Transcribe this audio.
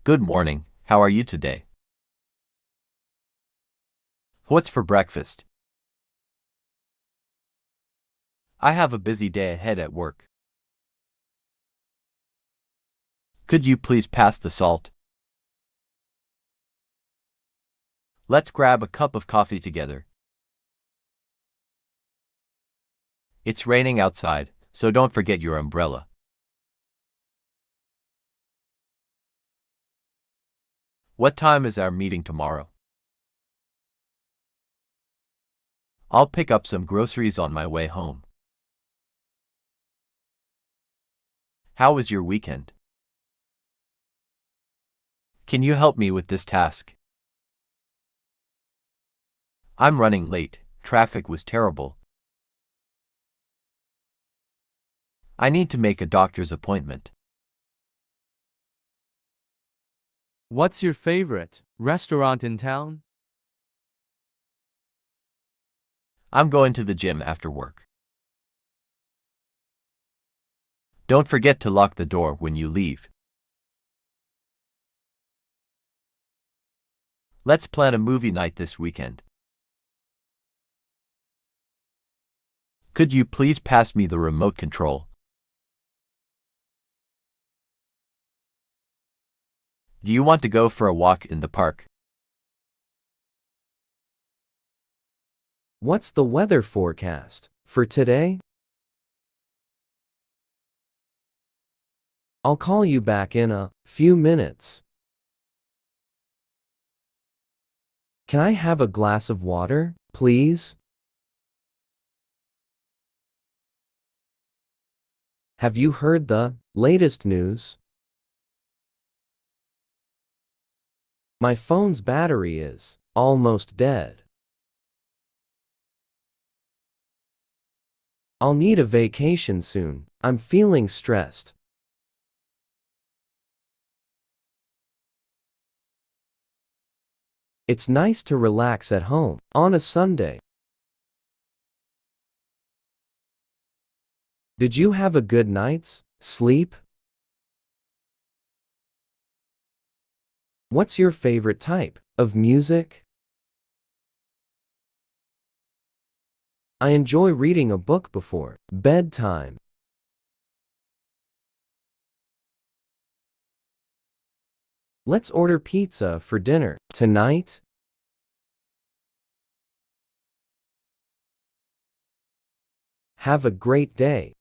Good morning. How are you today? What's for breakfast? I have a busy day ahead at work. Could you please pass the salt? Let's grab a cup of coffee together. It's raining outside, so don't forget your umbrella. What time is our meeting tomorrow? I'll pick up some groceries on my way home. How was your weekend? Can you help me with this task? I'm running late. Traffic was terrible. I need to make a doctor's appointment. What's your favorite restaurant in town? I'm going to the gym after work. Don't forget to lock the door when you leave. Let's plan a movie night this weekend. Could you please pass me the remote control? Do you want to go for a walk in the park? What's the weather forecast for today? I'll call you back in a few minutes. Can I have a glass of water, please? Have you heard the latest news? My phone's battery is almost dead. I'll need a vacation soon. I'm feeling stressed. It's nice to relax at home on a Sunday. Did you have a good night's sleep? What's your favorite type of music? I enjoy reading a book before bedtime. Let's order pizza for dinner tonight. Have a great day.